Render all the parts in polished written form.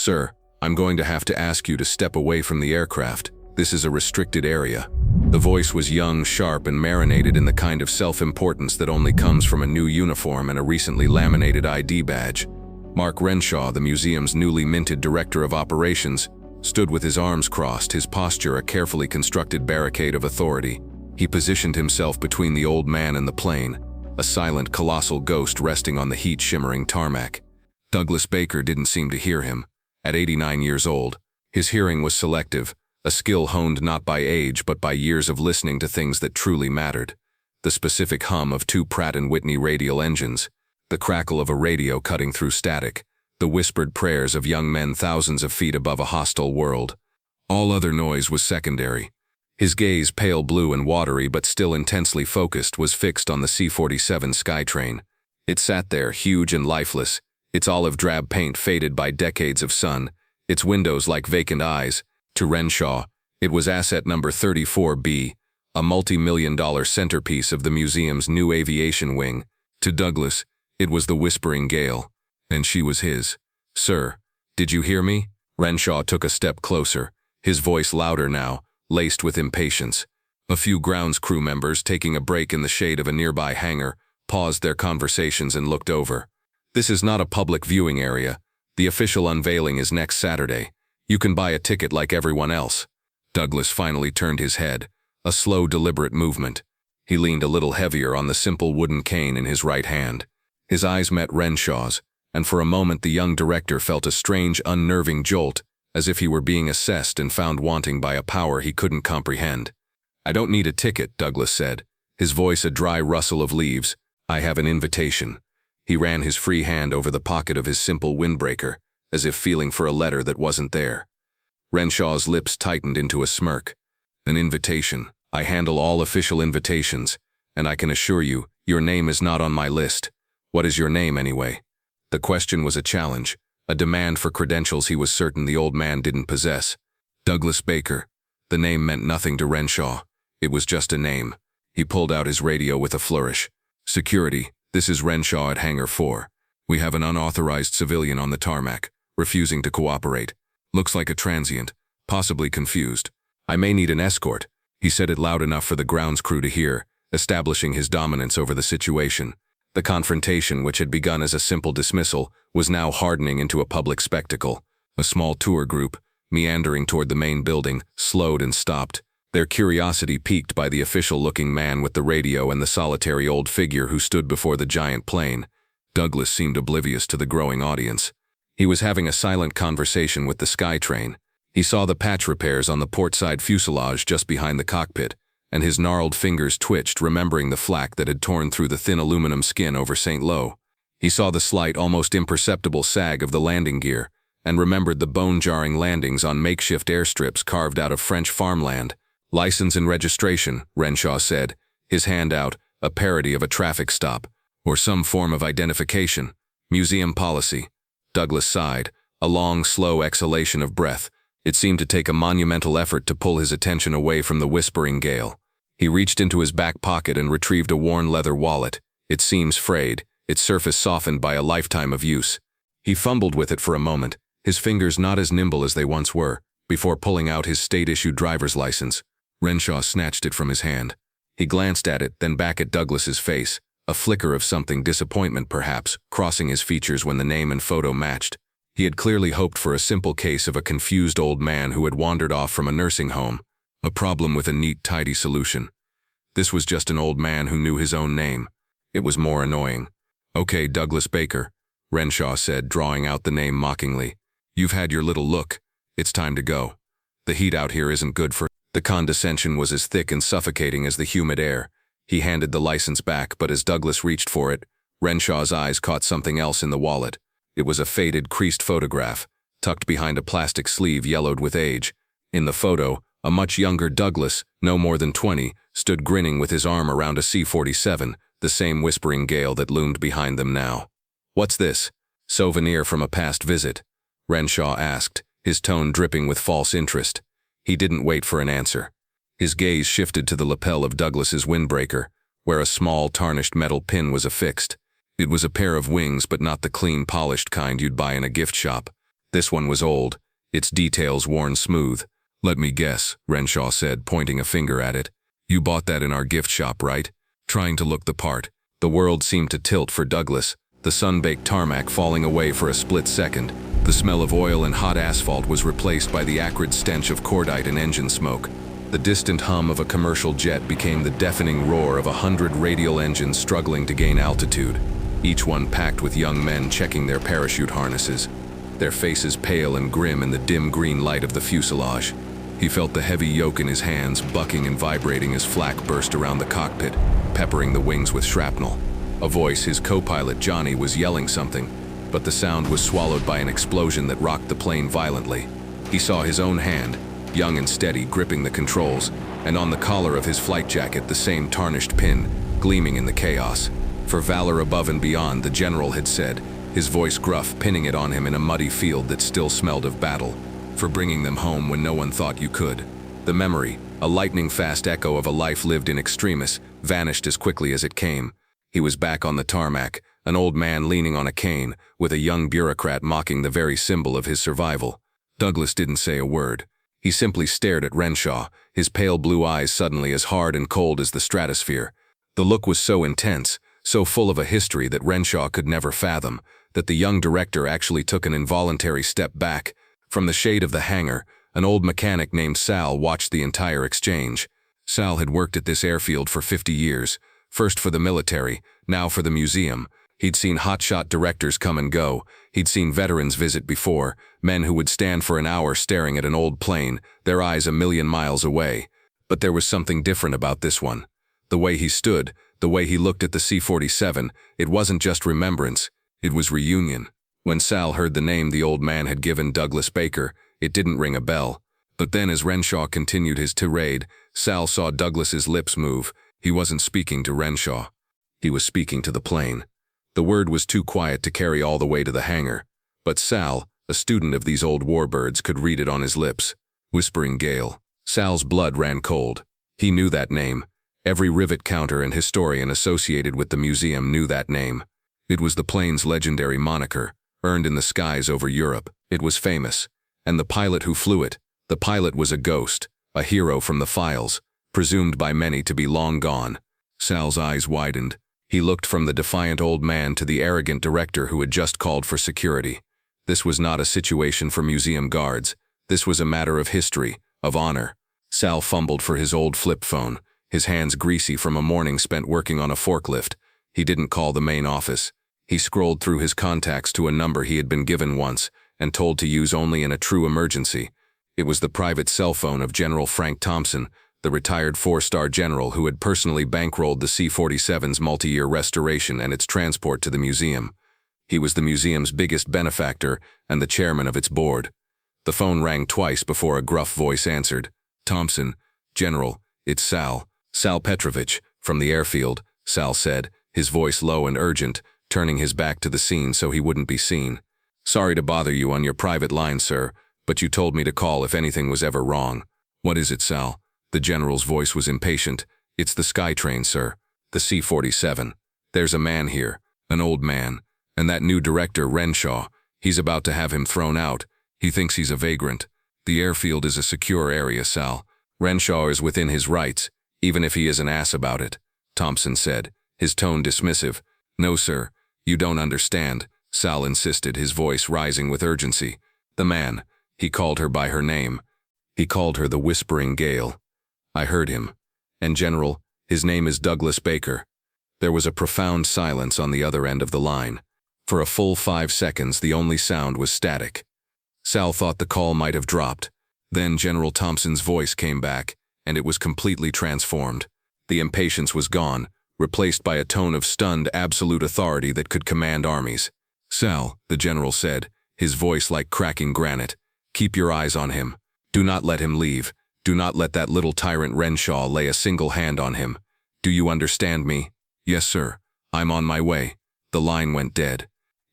"Sir, I'm going to have to ask you to step away from the aircraft. This is a restricted area." The voice was young, sharp, and marinated in the kind of self-importance that only comes from a new uniform and a recently laminated ID badge. Mark Renshaw, the museum's newly minted director of operations, stood with his arms crossed, his posture a carefully constructed barricade of authority. He positioned himself between the old man and the plane, a silent, colossal ghost resting on the heat-shimmering tarmac. Douglas Baker didn't seem to hear him. At 89 years old, his hearing was selective, a skill honed not by age but by years of listening to things that truly mattered. The specific hum of two Pratt & Whitney radial engines, the crackle of a radio cutting through static, the whispered prayers of young men thousands of feet above a hostile world. All other noise was secondary. His gaze, pale blue and watery but still intensely focused, was fixed on the C-47 Skytrain. It sat there, huge and lifeless, its olive drab paint faded by decades of sun, its windows like vacant eyes. To Renshaw, it was asset number 34B, a multi-million-dollar centerpiece of the museum's new aviation wing. To Douglas, it was the Whispering Gale, and she was his. "Sir, did you hear me?" Renshaw took a step closer, his voice louder now, laced with impatience. A few grounds crew members, taking a break in the shade of a nearby hangar, paused their conversations and looked over. "This is not a public viewing area. The official unveiling is next Saturday. You can buy a ticket like everyone else." Douglas finally turned his head, a slow, deliberate movement. He leaned a little heavier on the simple wooden cane in his right hand. His eyes met Renshaw's, and for a moment the young director felt a strange, unnerving jolt, as if he were being assessed and found wanting by a power he couldn't comprehend. "I don't need a ticket," Douglas said, his voice a dry rustle of leaves. "I have an invitation." He ran his free hand over the pocket of his simple windbreaker, as if feeling for a letter that wasn't there. Renshaw's lips tightened into a smirk. "An invitation. I handle all official invitations, and I can assure you, your name is not on my list. What is your name, anyway?" The question was a challenge, a demand for credentials he was certain the old man didn't possess. Douglas Baker. The name meant nothing to Renshaw. It was just a name. He pulled out his radio with a flourish. "Security, this is Renshaw at Hangar 4. We have an unauthorized civilian on the tarmac, refusing to cooperate. Looks like a transient, possibly confused. I may need an escort." He said it loud enough for the grounds crew to hear, establishing his dominance over the situation. The confrontation, which had begun as a simple dismissal, was now hardening into a public spectacle. A small tour group, meandering toward the main building, slowed and stopped, their curiosity piqued by the official-looking man with the radio and the solitary old figure who stood before the giant plane. Douglas seemed oblivious to the growing audience. He was having a silent conversation with the Skytrain. He saw the patch repairs on the portside fuselage just behind the cockpit, and his gnarled fingers twitched, remembering the flak that had torn through the thin aluminum skin over St. Lo. He saw the slight, almost imperceptible sag of the landing gear, and remembered the bone-jarring landings on makeshift airstrips carved out of French farmland. "License and registration," Renshaw said, his hand out, a parody of a traffic stop, or some form of identification. "Museum policy." Douglas sighed, a long, slow exhalation of breath. It seemed to take a monumental effort to pull his attention away from the Whispering Gale. He reached into his back pocket and retrieved a worn leather wallet, its seams frayed, its surface softened by a lifetime of use. He fumbled with it for a moment, his fingers not as nimble as they once were, before pulling out his state-issued driver's license. Renshaw snatched it from his hand. He glanced at it, then back at Douglas's face, a flicker of something, disappointment perhaps, crossing his features when the name and photo matched. He had clearly hoped for a simple case of a confused old man who had wandered off from a nursing home, a problem with a neat, tidy solution. This was just an old man who knew his own name. It was more annoying. "Okay, Douglas Baker," Renshaw said, drawing out the name mockingly. "You've had your little look. It's time to go. The heat out here isn't good for—" The condescension was as thick and suffocating as the humid air. He handed the license back, but as Douglas reached for it, Renshaw's eyes caught something else in the wallet. It was a faded, creased photograph, tucked behind a plastic sleeve yellowed with age. In the photo, a much younger Douglas, no more than 20, stood grinning with his arm around a C-47, the same Whispering Gale that loomed behind them now. "What's this? Souvenir from a past visit?" Renshaw asked, his tone dripping with false interest. He didn't wait for an answer. His gaze shifted to the lapel of Douglas's windbreaker, where a small, tarnished metal pin was affixed. It was a pair of wings, but not the clean, polished kind you'd buy in a gift shop. This one was old, its details worn smooth. "Let me guess," Renshaw said, pointing a finger at it. "You bought that in our gift shop, right?" Trying to look the part. The world seemed to tilt for Douglas, the sun-baked tarmac falling away for a split second. The smell of oil and hot asphalt was replaced by the acrid stench of cordite and engine smoke. The distant hum of a commercial jet became the deafening roar of 100 radial engines struggling to gain altitude, each one packed with young men checking their parachute harnesses, their faces pale and grim in the dim green light of the fuselage. He felt the heavy yoke in his hands bucking and vibrating as flak burst around the cockpit, peppering the wings with shrapnel. A voice, his co-pilot Johnny, was yelling something, but the sound was swallowed by an explosion that rocked the plane violently. He saw his own hand, young and steady, gripping the controls, and on the collar of his flight jacket the same tarnished pin, gleaming in the chaos. "For valor above and beyond," the general had said, his voice gruff, pinning it on him in a muddy field that still smelled of battle. "For bringing them home when no one thought you could." The memory, a lightning-fast echo of a life lived in extremis, vanished as quickly as it came. He was back on the tarmac, an old man leaning on a cane, with a young bureaucrat mocking the very symbol of his survival. Douglas didn't say a word. He simply stared at Renshaw, his pale blue eyes suddenly as hard and cold as the stratosphere. The look was so intense, so full of a history that Renshaw could never fathom, that the young director actually took an involuntary step back. From the shade of the hangar, an old mechanic named Sal watched the entire exchange. Sal had worked at this airfield for 50 years, first for the military, now for the museum. He'd seen hotshot directors come and go. He'd seen veterans visit before, men who would stand for an hour staring at an old plane, their eyes a million miles away. But there was something different about this one. The way he stood, the way he looked at the C-47, it wasn't just remembrance, it was reunion. When Sal heard the name the old man had given Douglas Baker, it didn't ring a bell. But then as Renshaw continued his tirade, Sal saw Douglas's lips move. He wasn't speaking to Renshaw. He was speaking to the plane. The word was too quiet to carry all the way to the hangar. But Sal, a student of these old warbirds, could read it on his lips. Whispering Gale. Sal's blood ran cold. He knew that name. Every rivet counter and historian associated with the museum knew that name. It was the plane's legendary moniker, earned in the skies over Europe. It was famous. And the pilot who flew it, the pilot was a ghost, a hero from the files, presumed by many to be long gone. Sal's eyes widened. He looked from the defiant old man to the arrogant director who had just called for security. This was not a situation for museum guards. This was a matter of history, of honor. Sal fumbled for his old flip phone, his hands greasy from a morning spent working on a forklift. He didn't call the main office. He scrolled through his contacts to a number he had been given once and told to use only in a true emergency. It was the private cell phone of General Frank Thompson, the retired four-star general who had personally bankrolled the C-47's multi-year restoration and its transport to the museum. He was the museum's biggest benefactor and the chairman of its board. The phone rang twice before a gruff voice answered. "Thompson, General, it's Sal. Sal Petrovich, from the airfield," Sal said, his voice low and urgent, turning his back to the scene so he wouldn't be seen. "Sorry to bother you on your private line, sir, but you told me to call if anything was ever wrong." "What is it, Sal?" The general's voice was impatient. "It's the Skytrain, sir. The C-47. There's a man here, an old man, and that new director, Renshaw. He's about to have him thrown out. He thinks he's a vagrant. The airfield is a secure area, Sal. Renshaw is within his rights, even if he is an ass about it," Thompson said, his tone dismissive. "No, sir, you don't understand," Sal insisted, his voice rising with urgency. "The man, he called her by her name. He called her the Whispering Gale. I heard him. And General, his name is Douglas Baker." There was a profound silence on the other end of the line. For a full 5 seconds, the only sound was static. Sal thought the call might have dropped. Then General Thompson's voice came back, and it was completely transformed. The impatience was gone, replaced by a tone of stunned, absolute authority that could command armies. "Sal," the general said, his voice like cracking granite, "keep your eyes on him. Do not let him leave. Do not let that little tyrant Renshaw lay a single hand on him. Do you understand me?" "Yes, sir. I'm on my way." The line went dead.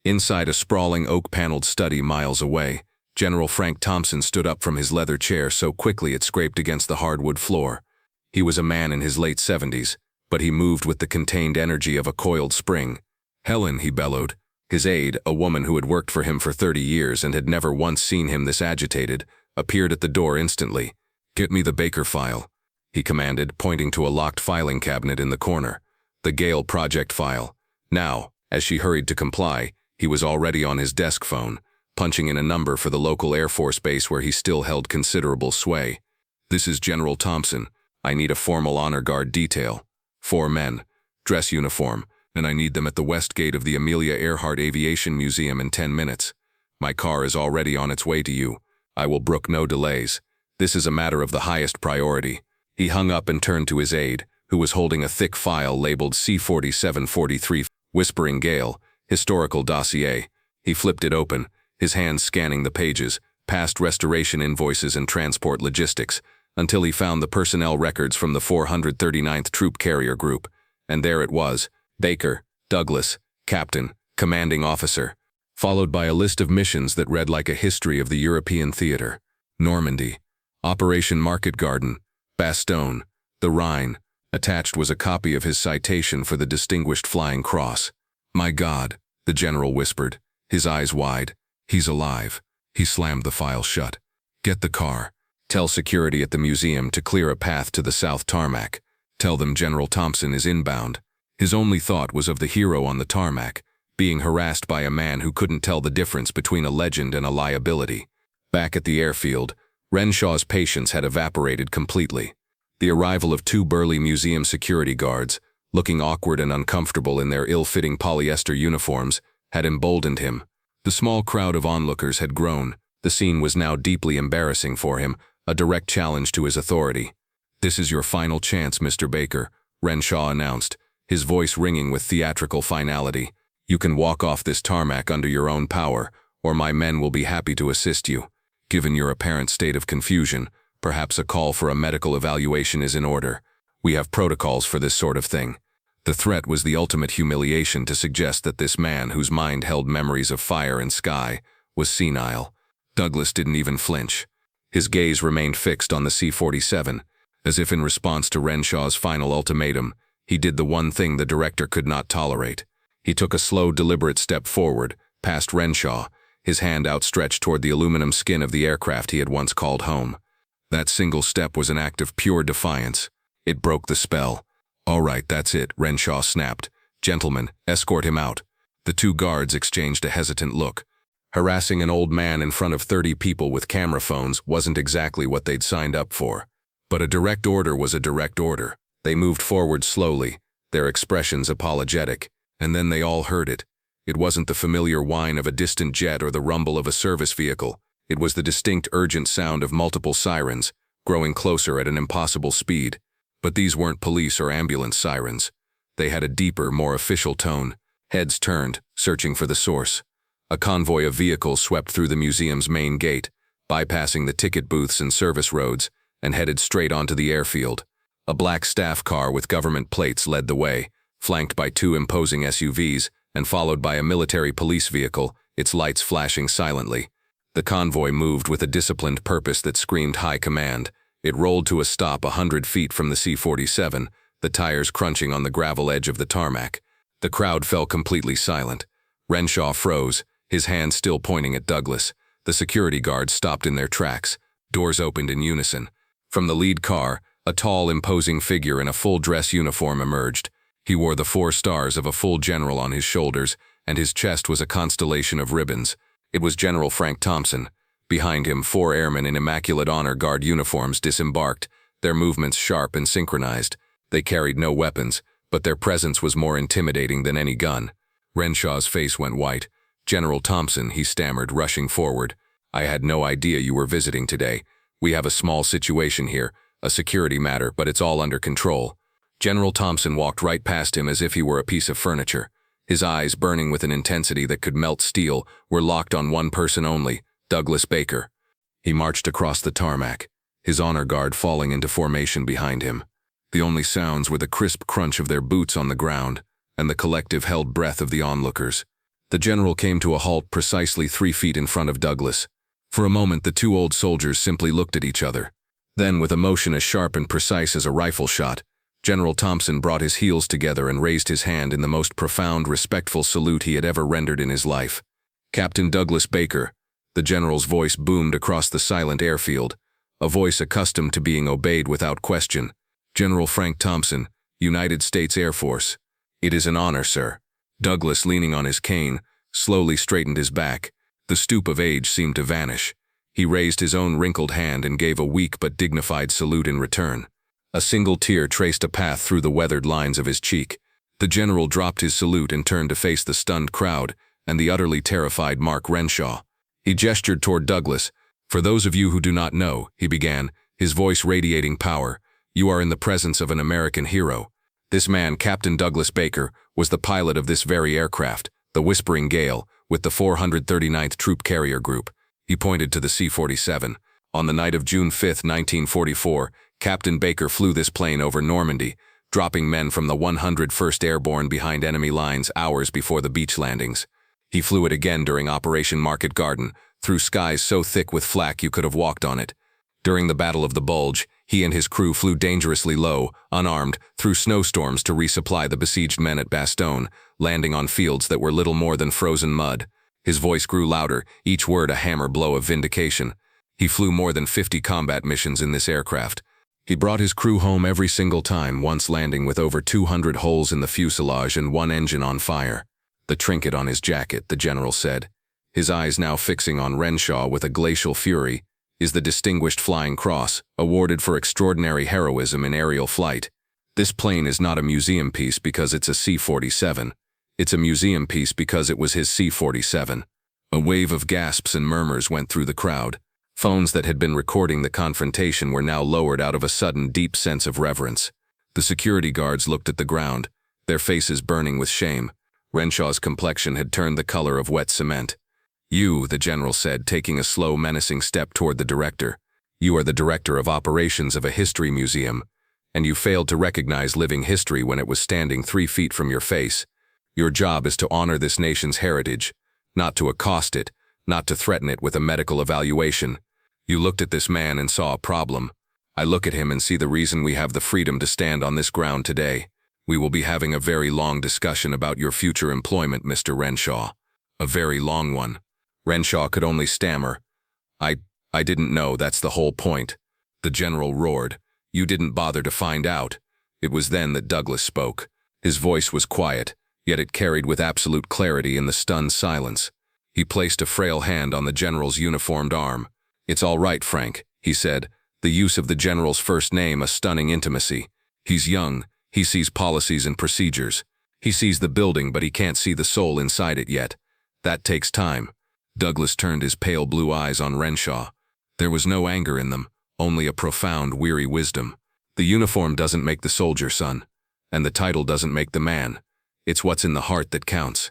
Inside a sprawling oak-paneled study miles away, General Frank Thompson stood up from his leather chair so quickly it scraped against the hardwood floor. He was a man in his late 70s, but he moved with the contained energy of a coiled spring. "Helen," he bellowed, His aide, a woman who had worked for him for 30 years and had never once seen him this agitated, appeared at the door instantly. "Get me the Baker file," he commanded, pointing to a locked filing cabinet in the corner. "The Gale project file." Now, as she hurried to comply, he was already on his desk phone, punching in a number for the local Air Force base where he still held considerable sway. "This is General Thompson. I need a formal honor guard detail. 4 men, dress uniform, and I need them at the west gate of the Amelia Earhart Aviation Museum in 10 minutes. My car is already on its way to you. I will brook no delays. This is a matter of the highest priority." He hung up and turned to his aide, who was holding a thick file labeled C-4743, Whispering Gale, Historical Dossier. He flipped it open, his hands scanning the pages, past restoration invoices and transport logistics, until he found the personnel records from the 439th Troop Carrier Group. And there it was: Baker, Douglas, Captain, Commanding Officer, followed by a list of missions that read like a history of the European theater. Normandy, Operation Market Garden, Bastogne, the Rhine. Attached was a copy of his citation for the Distinguished Flying Cross. "My God," the general whispered, his eyes wide. "He's alive." He slammed the file shut. "Get the car. Tell security at the museum to clear a path to the south tarmac. Tell them General Thompson is inbound." His only thought was of the hero on the tarmac, being harassed by a man who couldn't tell the difference between a legend and a liability. Back at the airfield, Renshaw's patience had evaporated completely. The arrival of 2 burly museum security guards, looking awkward and uncomfortable in their ill-fitting polyester uniforms, had emboldened him. The small crowd of onlookers had grown. The scene was now deeply embarrassing for him, a direct challenge to his authority. "This is your final chance, Mr. Baker," Renshaw announced, his voice ringing with theatrical finality. "You can walk off this tarmac under your own power, or my men will be happy to assist you. Given your apparent state of confusion, perhaps a call for a medical evaluation is in order. We have protocols for this sort of thing." The threat was the ultimate humiliation to suggest that this man, whose mind held memories of fire and sky, was senile. Douglas didn't even flinch. His gaze remained fixed on the C-47, as if in response to Renshaw's final ultimatum. He did the one thing the director could not tolerate. He took a slow, deliberate step forward, past Renshaw, his hand outstretched toward the aluminum skin of the aircraft he had once called home. That single step was an act of pure defiance. It broke the spell. "All right, that's it," Renshaw snapped. "Gentlemen, escort him out." The 2 guards exchanged a hesitant look. Harassing an old man in front of 30 people with camera phones wasn't exactly what they'd signed up for. But a direct order was a direct order. They moved forward slowly, their expressions apologetic, and then they all heard it. It wasn't the familiar whine of a distant jet or the rumble of a service vehicle. It was the distinct, urgent sound of multiple sirens, growing closer at an impossible speed. But these weren't police or ambulance sirens. They had a deeper, more official tone. Heads turned, searching for the source. A convoy of vehicles swept through the museum's main gate, bypassing the ticket booths and service roads, and headed straight onto the airfield. A black staff car with government plates led the way, flanked by 2 imposing SUVs, and followed by a military police vehicle, its lights flashing silently. The convoy moved with a disciplined purpose that screamed high command. It rolled to a stop 100 feet from the C-47, the tires crunching on the gravel edge of the tarmac. The crowd fell completely silent. Renshaw froze, his hand still pointing at Douglas. The security guards stopped in their tracks. Doors opened in unison. From the lead car, a tall, imposing figure in a full-dress uniform emerged. He wore the 4 stars of a full general on his shoulders, and his chest was a constellation of ribbons. It was General Frank Thompson. Behind him, 4 airmen in immaculate honor guard uniforms disembarked, their movements sharp and synchronized. They carried no weapons, but their presence was more intimidating than any gun. Renshaw's face went white. "General Thompson," he stammered, rushing forward. "I had no idea you were visiting today. We have a small situation here, a security matter, but it's all under control." General Thompson walked right past him as if he were a piece of furniture. His eyes, burning with an intensity that could melt steel, were locked on one person only, Douglas Baker. He marched across the tarmac, his honor guard falling into formation behind him. The only sounds were the crisp crunch of their boots on the ground and the collective held breath of the onlookers. The general came to a halt precisely 3 feet in front of Douglas. For a moment, the 2 old soldiers simply looked at each other. Then, with a motion as sharp and precise as a rifle shot, General Thompson brought his heels together and raised his hand in the most profound, respectful salute he had ever rendered in his life. "Captain Douglas Baker," the general's voice boomed across the silent airfield, a voice accustomed to being obeyed without question. "General Frank Thompson, United States Air Force. It is an honor, sir." Douglas, leaning on his cane, slowly straightened his back. The stoop of age seemed to vanish. He raised his own wrinkled hand and gave a weak but dignified salute in return. A single tear traced a path through the weathered lines of his cheek. The general dropped his salute and turned to face the stunned crowd and the utterly terrified Mark Renshaw. He gestured toward Douglas. "For those of you who do not know," he began, his voice radiating power, "you are in the presence of an American hero. This man, Captain Douglas Baker, was the pilot of this very aircraft, the Whispering Gale, with the 439th Troop Carrier Group." He pointed to the C-47. "On the night of June 5, 1944, Captain Baker flew this plane over Normandy, dropping men from the 101st Airborne behind enemy lines hours before the beach landings. He flew it again during Operation Market Garden, through skies so thick with flak you could have walked on it. During the Battle of the Bulge, he and his crew flew dangerously low, unarmed, through snowstorms to resupply the besieged men at Bastogne, landing on fields that were little more than frozen mud." His voice grew louder, each word a hammer blow of vindication. "He flew more than 50 combat missions in this aircraft. He brought his crew home every single time, once landing with over 200 holes in the fuselage and one engine on fire." "The trinket on his jacket," the general said, his eyes now fixing on Renshaw with a glacial fury, "is the Distinguished Flying Cross, awarded for extraordinary heroism in aerial flight. This plane is not a museum piece because it's a C-47. It's a museum piece because it was his C-47. A wave of gasps and murmurs went through the crowd. Phones that had been recording the confrontation were now lowered out of a sudden deep sense of reverence. The security guards looked at the ground, their faces burning with shame. Renshaw's complexion had turned the color of wet cement. "You," the general said, taking a slow, menacing step toward the director. "You are the director of operations of a history museum, and you failed to recognize living history when it was standing 3 feet from your face. Your job is to honor this nation's heritage, not to accost it, not to threaten it with a medical evaluation. You looked at this man and saw a problem. I look at him and see the reason we have the freedom to stand on this ground today. We will be having a very long discussion about your future employment, Mr. Renshaw. A very long one." Renshaw could only stammer. I didn't know, that's the whole point." The general roared. "You didn't bother to find out." It was then that Douglas spoke. His voice was quiet, yet it carried with absolute clarity in the stunned silence. He placed a frail hand on the general's uniformed arm. "It's all right, Frank," he said, the use of the general's first name a stunning intimacy. "He's young, he sees policies and procedures. He sees the building, but he can't see the soul inside it yet. That takes time." Douglas turned his pale blue eyes on Renshaw. There was no anger in them, only a profound, weary wisdom. "The uniform doesn't make the soldier, son. And the title doesn't make the man. It's what's in the heart that counts.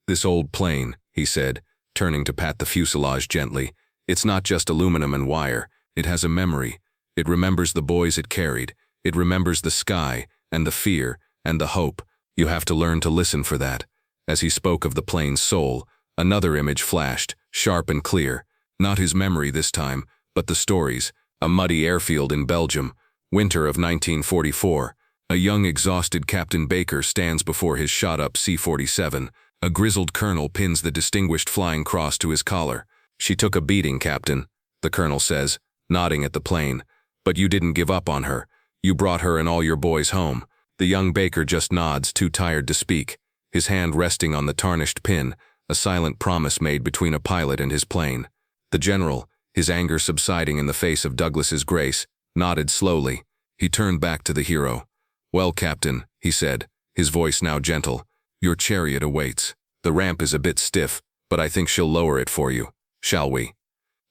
This old plane," he said, turning to pat the fuselage gently, "it's not just aluminum and wire. It has a memory. It remembers the boys it carried. It remembers the sky, and the fear, and the hope. You have to learn to listen for that." As he spoke of the plane's soul, another image flashed, sharp and clear. Not his memory this time, but the stories. A muddy airfield in Belgium, winter of 1944. A young, exhausted Captain Baker stands before his shot-up C-47. A grizzled colonel pins the Distinguished Flying Cross to his collar. "She took a beating, Captain," the colonel says, nodding at the plane. "But you didn't give up on her. You brought her and all your boys home." The young Baker just nods, too tired to speak, his hand resting on the tarnished pin, a silent promise made between a pilot and his plane. The general, his anger subsiding in the face of Douglas's grace, nodded slowly. He turned back to the hero. "Well, Captain," he said, his voice now gentle, "your chariot awaits. The ramp is a bit stiff, but I think she'll lower it for you. Shall we?"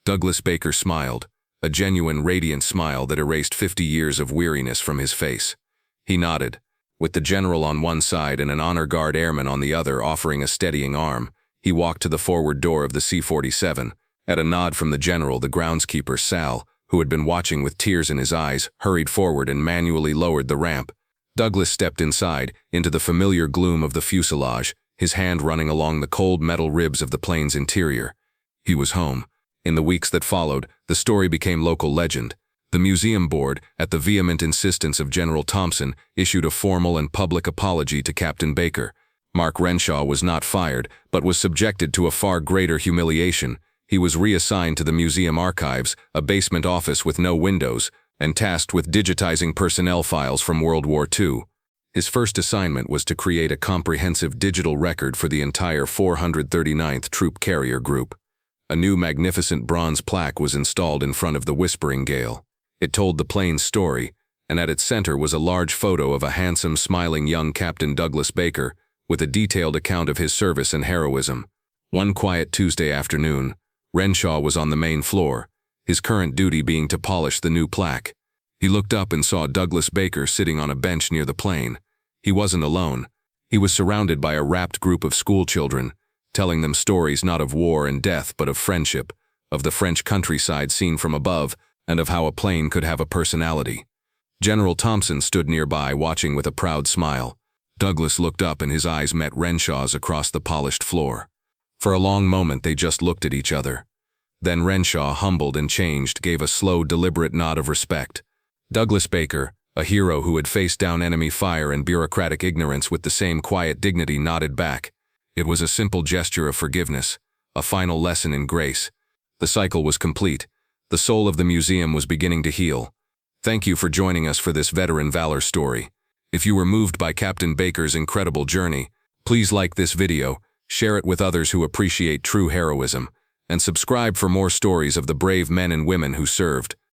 Douglas Baker smiled, a genuine, radiant smile that erased 50 years of weariness from his face. He nodded. With the general on one side and an honor guard airman on the other offering a steadying arm, he walked to the forward door of the C-47. At a nod from the general, the groundskeeper, Sal, who had been watching with tears in his eyes, hurried forward and manually lowered the ramp. Douglas stepped inside, into the familiar gloom of the fuselage, his hand running along the cold metal ribs of the plane's interior. He was home. In the weeks that followed, the story became local legend. The museum board, at the vehement insistence of General Thompson, issued a formal and public apology to Captain Baker. Mark Renshaw was not fired, but was subjected to a far greater humiliation. He was reassigned to the museum archives, a basement office with no windows, and tasked with digitizing personnel files from World War II. His first assignment was to create a comprehensive digital record for the entire 439th Troop Carrier Group. A new magnificent bronze plaque was installed in front of the Whispering Gale. It told the plane's story, and at its center was a large photo of a handsome, smiling young Captain Douglas Baker, with a detailed account of his service and heroism. One quiet Tuesday afternoon, Renshaw was on the main floor, his current duty being to polish the new plaque. He looked up and saw Douglas Baker sitting on a bench near the plane. He wasn't alone. He was surrounded by a rapt group of schoolchildren, telling them stories not of war and death but of friendship, of the French countryside seen from above, and of how a plane could have a personality. General Thompson stood nearby, watching with a proud smile. Douglas looked up and his eyes met Renshaw's across the polished floor. For a long moment they just looked at each other. Then Renshaw, humbled and changed, gave a slow, deliberate nod of respect. Douglas Baker, a hero who had faced down enemy fire and bureaucratic ignorance with the same quiet dignity, nodded back. It was a simple gesture of forgiveness, a final lesson in grace. The cycle was complete. The soul of the museum was beginning to heal. Thank you for joining us for this veteran valor story. If you were moved by Captain Baker's incredible journey, please like this video, share it with others who appreciate true heroism, and subscribe for more stories of the brave men and women who served.